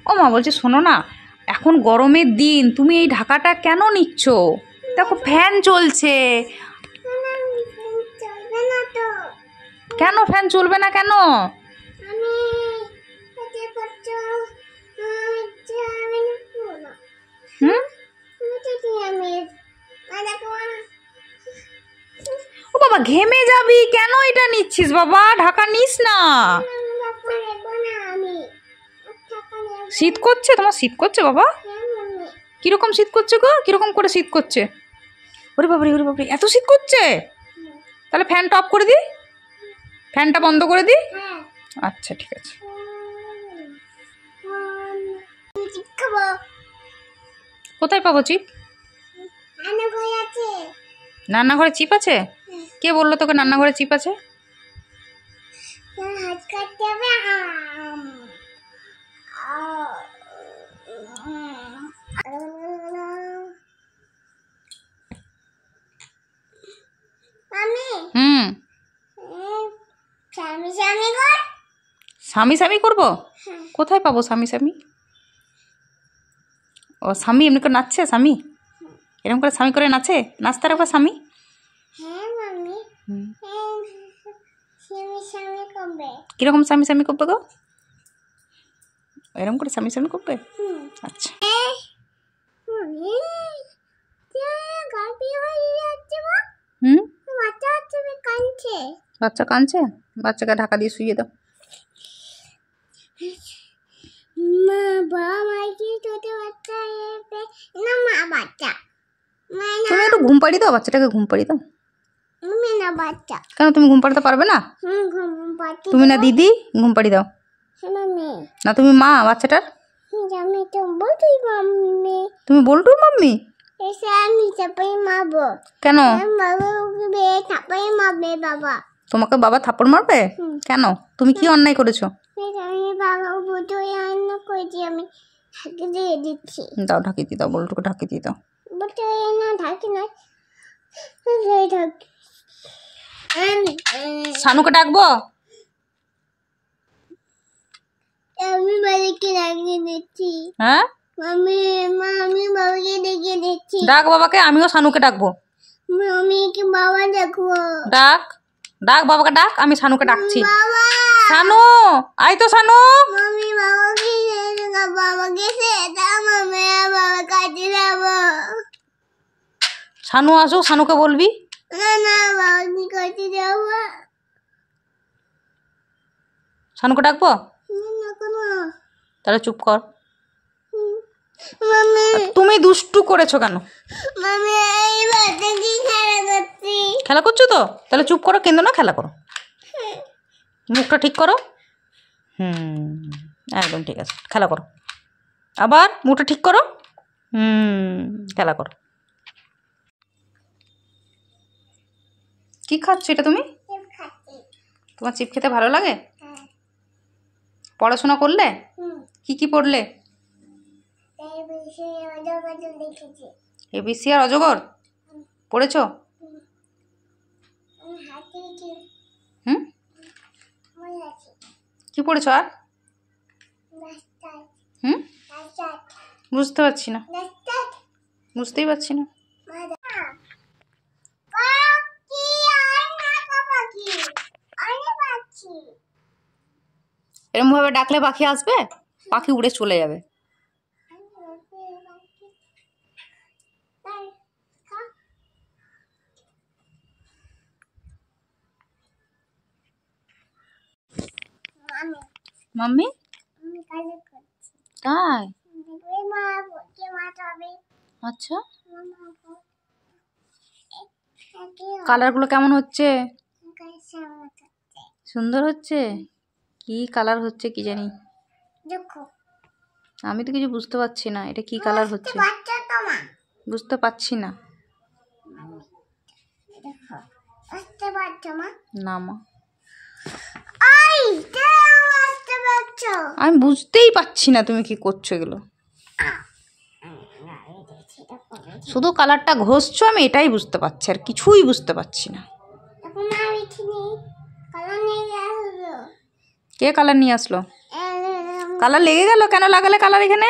ও মা বলছে শোনো না, এখন গরমের দিন তুমি এই ঢাকাটা কেন নিচ্ছ? দেখো ফ্যান চলছে। কেন ফ্যান চলবে না কেন? হুম, ও বাবা ঘেমে যাবি, কেন এটা নিচ্ছিস বাবা? ঢাকা নিস না। শীত করছে? তোমার শীত করছে বাবা? কিরকম শীত করছে গো? কিরকম করে শীত করছে? ওরে বাবারে, ওরে বাবারে, এত শীত করছে? তাহলে ফ্যানটা অফ করে দি, ফ্যানটা বন্ধ করে দি। আচ্ছা ঠিক আছে। কোথায় পাবো চিপ? রান্নাঘরে চিপ আছে? কে বললো তোকে রান্নাঘরে চিপ আছে? স্বামী স্বামী করবো? কোথায় পাবো স্বামী স্বামী? ও স্বামী এমনি করে নাচছে? স্বামী এরকম করে স্বামী করে নাচে? নাচতে রাখবো স্বামী? কিরকম স্বামী স্বামী করবে গো? এরকম করে স্বামী স্বামী করবে? আচ্ছা। বাচ্চা কাঁদছে? বাচ্চাকে ঢাকা দিয়ে শুয়ে দাও। তুমি একটু ঘুম পাড়িয়ে দাও, বাচ্চাটাকে ঘুম পাড়িয়ে দাও। কেন তুমি ঘুম পাড়াতে পারবে না? তুমি না দিদি, ঘুম পাড়িয়ে দাও না। তুমি মা বাচ্চাটার? তুমি বল্টু মাম্মি? কেন তোমাকে বাবা থাপ্পড় মারবে? কেন? তুমি কি অন্যায় করেছো? দাও ঢাকিয়ে দিয়ে দাও, বল্টুকে ঢাকিয়ে দিয়ে দাও। শানুকে ডাকবো? হ্যাঁ ডাক বাবাকে, আমিও শানুকে ডাকবো। ডাক ডাক বাবাকে ডাক, আমি শানুকে ডাকছি। শানু আয় তো, শানু। শানু আসো, শানুকে বলবি। শানুকে ডাকবো? তাহলে চুপ কর। তুমি দুষ্টু করেছো কেন? খেলা করছো তো? তাহলে চুপ করো, কেঁদো না, খেলা করো। মুখটা ঠিক করো। একদম ঠিক আছে, খেলা করো। আবার মুখটা ঠিক করো। খেলা করো। কি খাচ্ছ এটা তুমি? তোমার চিপ খেতে ভালো লাগে? পড়াশোনা করলে? কি কি পড়লে? এবিসি আর অজগর পড়েছো? কি পড়েছো আর? বুঝতে পারছি না, বুঝতেই পারছি না। এরকম ভাবে ডাকলে পাখি আসবে? পাখি উড়ে চলে যাবে। মাম্মি তাই? আচ্ছা, কালারগুলো কেমন হচ্ছে? সুন্দর হচ্ছে? কি কালার হচ্ছে কি জানি, আমি তো কিছু বুঝতে পারছি না। এটা কি কালার হচ্ছে বুঝতে পারছি না। না মা, আমি বুঝতেই পারছি না তুমি কি করছো এগুলো। শুধু কালারটা ঘষছো, আমি এটাই বুঝতে পারছি, আর কিছুই বুঝতে পারছি না। কে কালার নিয়ে আসলো? কালার লেগে গেল? কেন লাগালে কালার এখানে?